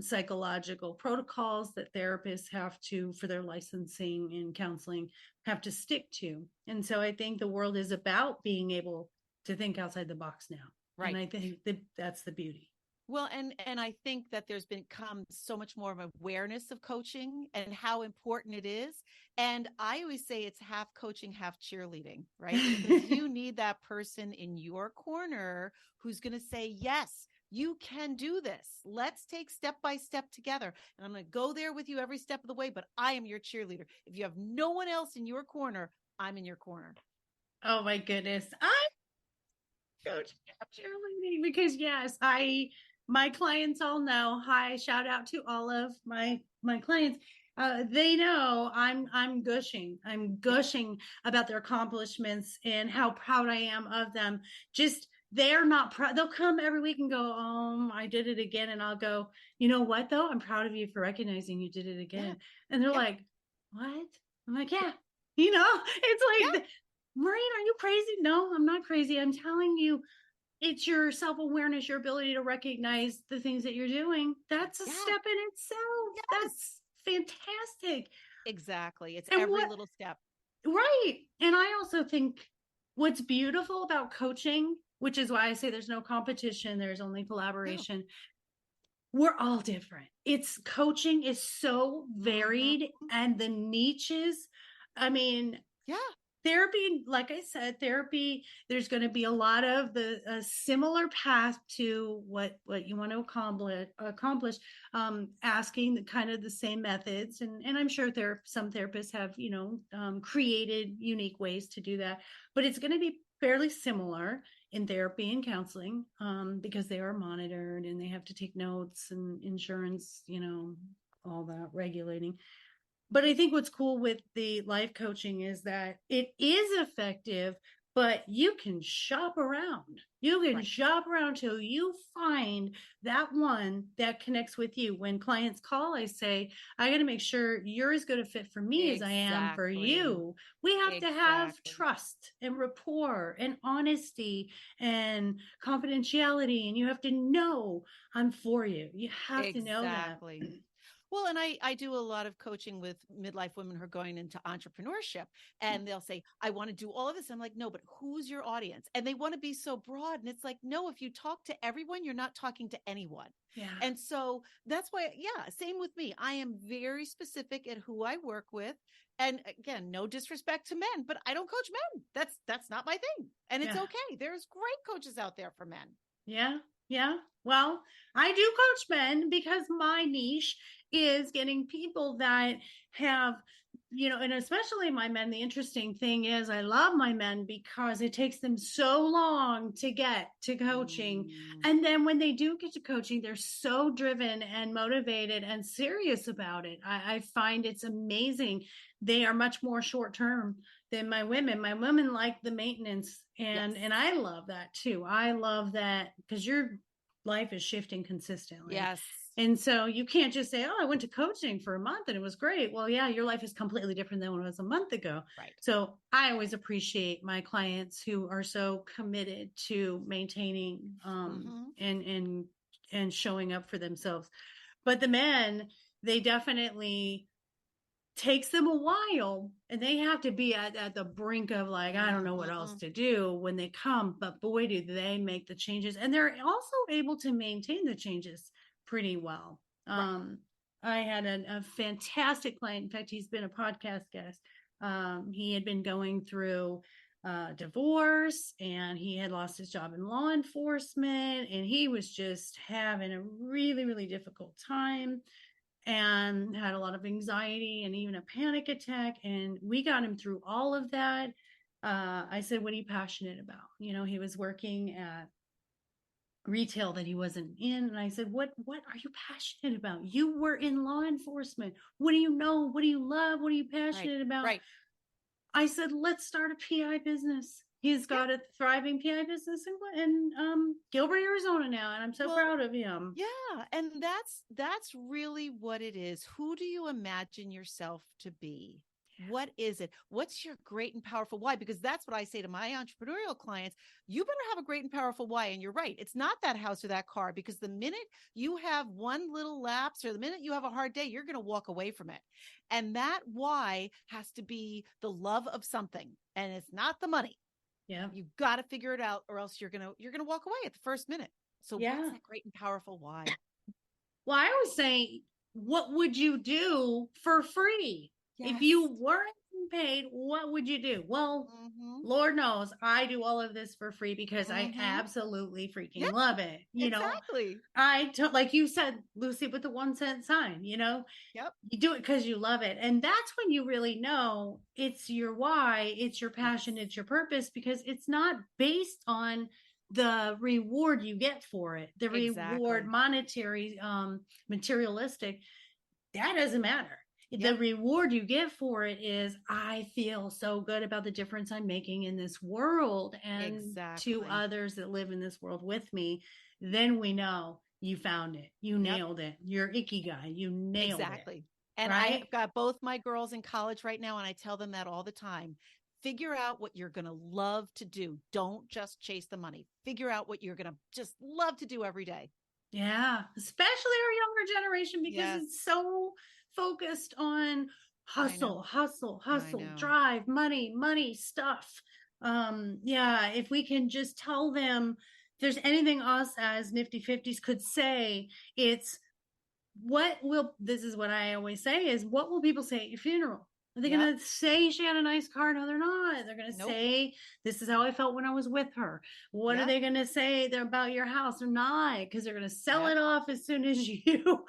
Speaker 2: psychological protocols that therapists have to, for their licensing and counseling, have to stick to. And so I think the world is about being able to think outside the box now. Right. And I think that's the beauty.
Speaker 3: Well, and I think that there's become so much more of awareness of coaching and how important it is. And I always say it's half coaching, half cheerleading, right? Because you need that person in your corner who's going to say, yes, you can do this. Let's take step by step together. And I'm going to go there with you every step of the way, but I am your cheerleader. If you have no one else in your corner, I'm in your corner.
Speaker 2: Oh my goodness. Coach cheerleading, because yes, my clients all know. Hi, shout out to all of my clients. They know I'm gushing. I'm gushing about their accomplishments and how proud I am of them. Just, they're not proud. They'll come every week and go, I did it again. And I'll go, you know what though? I'm proud of you for recognizing you did it again. Yeah. And they're like, what? I'm like, yeah. It's like, Maureen, are you crazy? No, I'm not crazy. I'm telling you, it's your self-awareness, your ability to recognize the things that you're doing. That's a step in itself. Yes. That's fantastic.
Speaker 3: Exactly. It's every little step.
Speaker 2: Right. And I also think what's beautiful about coaching, which is why I say there's no competition, there's only collaboration. No. We're all different. Coaching is so varied, and the niches, I mean, therapy, like I said, there's going to be a lot of the similar path to what you want to accomplish, asking the kind of the same methods. And I'm sure some therapists have, created unique ways to do that, but it's going to be fairly similar. in therapy and counseling, because they are monitored and they have to take notes and insurance, all that regulating. But I think what's cool with the life coaching is that it is effective, but you can shop around. You can shop around till you find that one that connects with you. When clients call, I say, I got to make sure you're as good a fit for me as I am for you. We have to have trust and rapport and honesty and confidentiality. And you have to know I'm for you. You have to know that.
Speaker 3: Well, and I do a lot of coaching with midlife women who are going into entrepreneurship, and they'll say, I want to do all of this. I'm like, no, but who's your audience? And they want to be so broad. And it's like, no, if you talk to everyone, you're not talking to anyone.
Speaker 2: Yeah.
Speaker 3: And so that's why, same with me. I am very specific at who I work with. And again, no disrespect to men, but I don't coach men. That's not my thing. And it's okay. There's great coaches out there for men.
Speaker 2: Yeah. Yeah. Well, I do coach men because my niche is getting people that have, and especially my men. The interesting thing is I love my men because it takes them so long to get to coaching. And then when they do get to coaching, they're so driven and motivated and serious about it. I find it's amazing. They are much more short term than my women. My women like the maintenance, and I love that too. I love that because your life is shifting consistently.
Speaker 3: Yes.
Speaker 2: And so you can't just say, I went to coaching for a month and it was great. Well, yeah, your life is completely different than when it was a month ago.
Speaker 3: Right.
Speaker 2: So I always appreciate my clients who are so committed to maintaining and showing up for themselves. But the men, they definitely takes them a while, and they have to be at the brink of like, I don't know what else to do when they come, but boy, do they make the changes. And they're also able to maintain the changes pretty well. I had a fantastic client. In fact, he's been a podcast guest. He had been going through divorce, and he had lost his job in law enforcement, and he was just having a really, really difficult time and had a lot of anxiety and even a panic attack. And we got him through all of that. I said, what are you passionate about? He was working at retail that he wasn't in. And I said, what are you passionate about? You were in law enforcement. What do you know? What do you love? What are you passionate about?
Speaker 3: Right.
Speaker 2: I said, let's start a PI business. He's got a thriving PI business in Gilbert, Arizona now, and I'm so proud of him.
Speaker 3: Yeah, and that's really what it is. Who do you imagine yourself to be? What is it? What's your great and powerful why? Because that's what I say to my entrepreneurial clients. You better have a great and powerful why. And you're right. It's not that house or that car, because the minute you have one little lapse or the minute you have a hard day, you're going to walk away from it. And that why has to be the love of something. And it's not the money.
Speaker 2: Yeah.
Speaker 3: You got to figure it out, or else you're going to walk away at the first minute. So what's that great and powerful why?
Speaker 2: Well, I always say, what would you do for free? Yes. If you weren't paid, what would you do? Well, Lord knows I do all of this for free because I absolutely freaking love it.
Speaker 3: Exactly.
Speaker 2: Like you said, Lucy, with the 1 cent sign, you do it because you love it. And that's when you really know it's your why, it's your passion, it's your purpose, because it's not based on the reward you get for it. The reward, monetary, materialistic, that doesn't matter. The reward you get for it is, I feel so good about the difference I'm making in this world and to others that live in this world with me. Then we know you found it. You nailed it. You're ikigai. You nailed it.
Speaker 3: And I've got both my girls in college right now, and I tell them that all the time. Figure out what you're going to love to do. Don't just chase the money. Figure out what you're going to just love to do every day.
Speaker 2: Yeah, especially our younger generation, because it's so focused on hustle, drive, money, stuff. If we can just tell them, if there's anything us as Nifty 50s could say, it's this is what I always say is, what will people say at your funeral? Are they going to say she had a nice car? No, they're not. They're going to say, this is how I felt when I was with her. What are they going to say about your house? Or not? Because they're going to sell it off as soon as you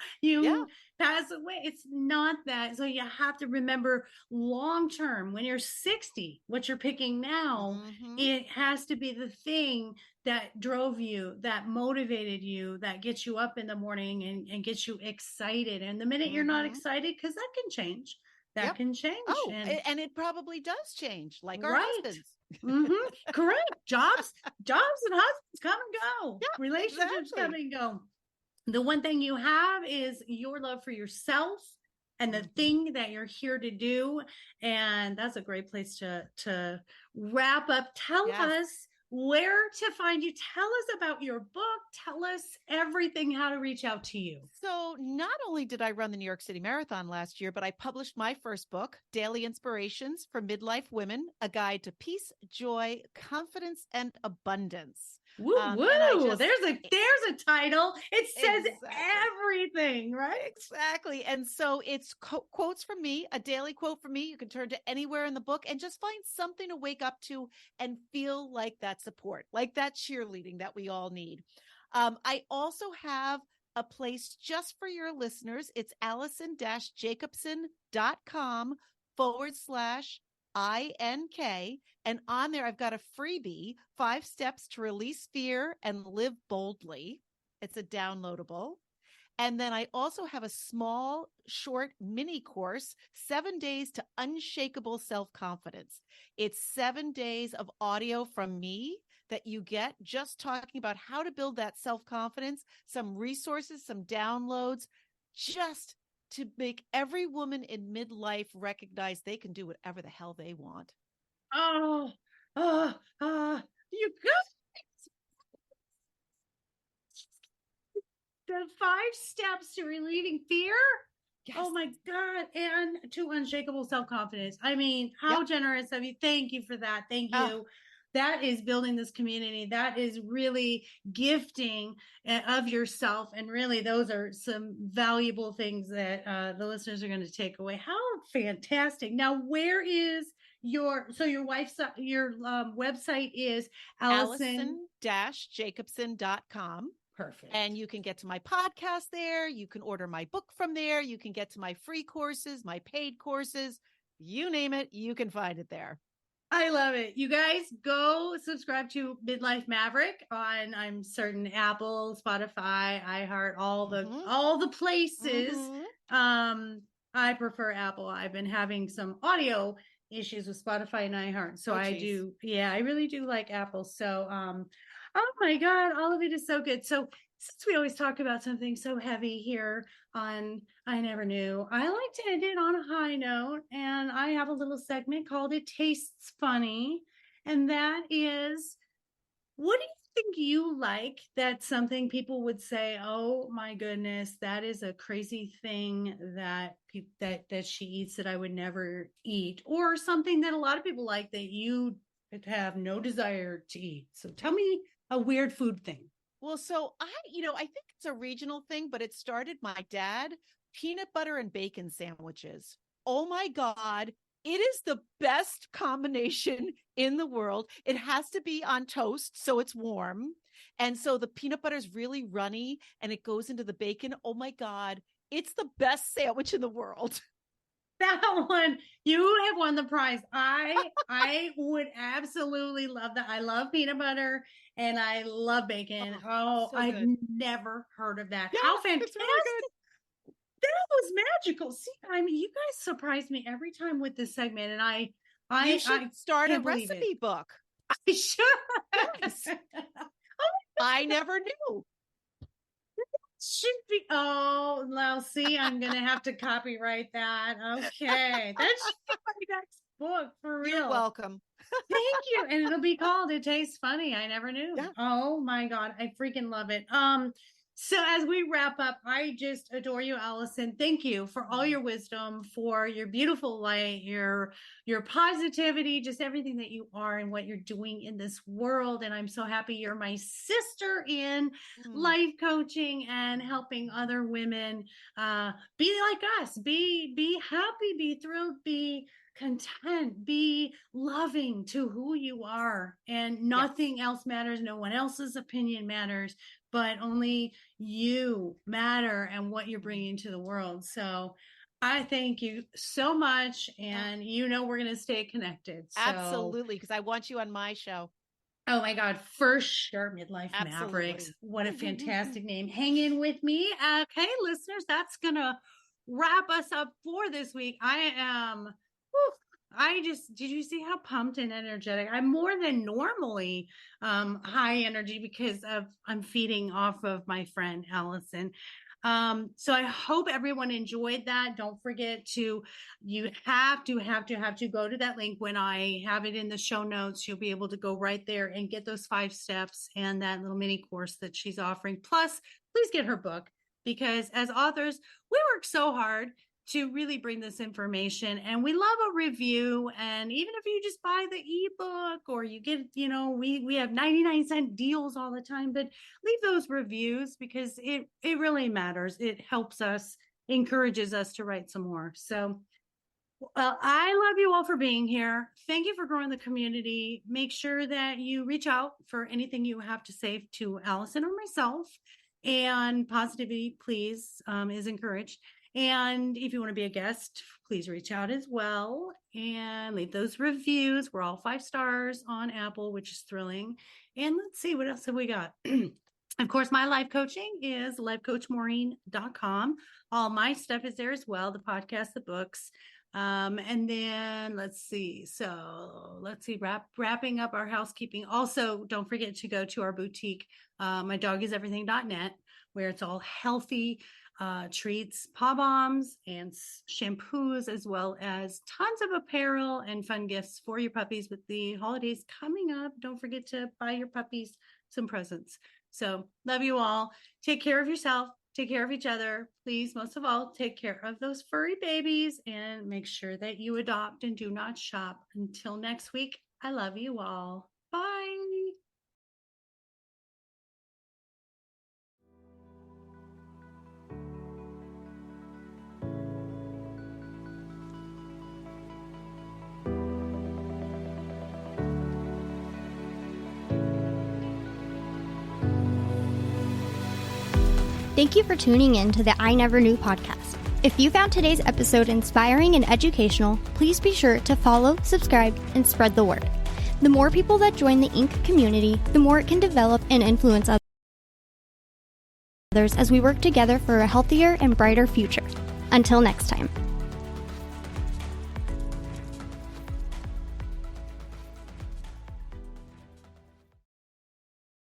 Speaker 2: pass away. It's not that. So you have to remember long term, when you're 60, what you're picking now, it has to be the thing that drove you, that motivated you, that gets you up in the morning and gets you excited. And the minute you're not excited, because that can change. That can change.
Speaker 3: Oh, and it probably does change, like our husbands.
Speaker 2: Correct. Jobs and husbands come and go.
Speaker 3: Yeah,
Speaker 2: relationships come and go. The one thing you have is your love for yourself and the thing that you're here to do. And that's a great place to wrap up. Tell us where to find you. Tell us about your book. Tell us everything, how to reach out to you.
Speaker 3: So not only did I run the New York City Marathon last year, but I published my first book, Daily Inspirations for Midlife Women, A Guide to Peace, Joy, Confidence, and Abundance.
Speaker 2: Woo, woo. There's a title. It says everything, right?
Speaker 3: Exactly. And so it's quotes from me, a daily quote from me. You can turn to anywhere in the book and just find something to wake up to and feel like that support, like that cheerleading that we all need. I also have a place just for your listeners. It's alison-jacobson.com/INK. And on there, I've got a freebie, 5 steps to release fear and live boldly. It's a downloadable. And then I also have a small, short mini course, 7 days to unshakable self-confidence. It's 7 days of audio from me that you get just talking about how to build that self-confidence, some resources, some downloads, just to make every woman in midlife recognize they can do whatever the hell they want.
Speaker 2: You guys. The 5 steps to relieving fear. Yes. Oh my God. And to unshakable self-confidence. I mean, how generous of you. Thank you for that. Thank you. That is building this community. That is really gifting of yourself. And really, those are some valuable things that the listeners are going to take away. How fantastic. Now, where is your website is
Speaker 3: Alison-Jacobson.com.
Speaker 2: Perfect.
Speaker 3: And you can get to my podcast there. You can order my book from there. You can get to my free courses, my paid courses, you name it, you can find it there.
Speaker 2: I love it. You guys go subscribe to Midlife Maverick on, I'm certain, Apple, Spotify, iHeart, all the places. I prefer Apple. I've been having some audio issues with Spotify and iHeart. So I really do like Apple. So oh my God, all of it is so good. So since we always talk about something so heavy here on I Never Knew, I like to end it on a high note. And I have a little segment called It Tastes Funny. And that is, what do you think you like that something people would say, oh my goodness, that is a crazy thing that that she eats that I would never eat, or something that a lot of people like that you have no desire to eat. So tell me a weird food thing.
Speaker 3: Well, so I think it's a regional thing, but it started my dad, peanut butter and bacon sandwiches. Oh my God. It is the best combination in the world. It has to be on toast, so it's warm. And so the peanut butter is really runny and it goes into the bacon. Oh my God. It's the best sandwich in the world.
Speaker 2: That one, you have won the prize. I would absolutely love that. I love peanut butter and I love bacon. Oh, so I've never heard of that. Yeah, how fantastic. Really that was magical. See, I mean, you guys surprise me every time with this segment. And I
Speaker 3: should start a recipe book.
Speaker 2: I should.
Speaker 3: Yes. I never knew.
Speaker 2: Should be. Oh, well, see, I'm gonna have to copyright that. Okay, that should be my next book for real.
Speaker 3: You're welcome.
Speaker 2: Thank you, and it'll be called "It Tastes Funny." I never knew. Yeah. Oh my God, I freaking love it. So as we wrap up, I just adore you, Alison. Thank you for all your wisdom, for your beautiful light, your positivity, just everything that you are and what you're doing in this world. And I'm so happy you're my sister in life coaching and helping other women be like us, be happy, be thrilled, be content, be loving to who you are, and nothing else matters. No one else's opinion matters, but only you matter and what you're bringing to the world. So I thank you so much. And we're going to stay connected. So.
Speaker 3: Absolutely. Because I want you on my show.
Speaker 2: Oh my God, for sure. Midlife Mavericks. What a fantastic name. Hang in with me. Okay, listeners, that's going to wrap us up for this week. Did you see how pumped and energetic? I'm more than normally high energy because I'm feeding off of my friend Alison. So I hope everyone enjoyed that. Don't forget you have to go to that link when I have it in the show notes. You'll be able to go right there and get those 5 steps and that little mini course that she's offering. Plus, please get her book, because as authors, we work so hard to really bring this information, and we love a review. And even if you just buy the ebook, or you get, we have 99-cent deals all the time, but leave those reviews, because it really matters. It helps us, encourages us to write some more. So, well, I love you all for being here. Thank you for growing the community. Make sure that you reach out for anything you have to say to Alison or myself, and positivity, please, is encouraged. And if you want to be a guest, please reach out as well and leave those reviews. We're all 5 stars on Apple, which is thrilling. And let's see, what else have we got? Of course, my life coaching is lifecoachmaureen.com. All my stuff is there as well, the podcast, the books. And then let's see. Wrapping up our housekeeping. Also, don't forget to go to our boutique, mydogiseverything.net, where it's all healthy treats, paw bombs, and shampoos, as well as tons of apparel and fun gifts for your puppies with the holidays coming up. Don't forget to buy your puppies some presents. So love you all. Take care of yourself. Take care of each other. Please, most of all, take care of those furry babies, and make sure that you adopt and do not shop. Until next week, I love you all. Bye.
Speaker 1: Thank you for tuning in to the I Never Knew podcast. If you found today's episode inspiring and educational, please be sure to follow, subscribe, and spread the word. The more people that join the Inc. community, the more it can develop and influence others as we work together for a healthier and brighter future. Until next time.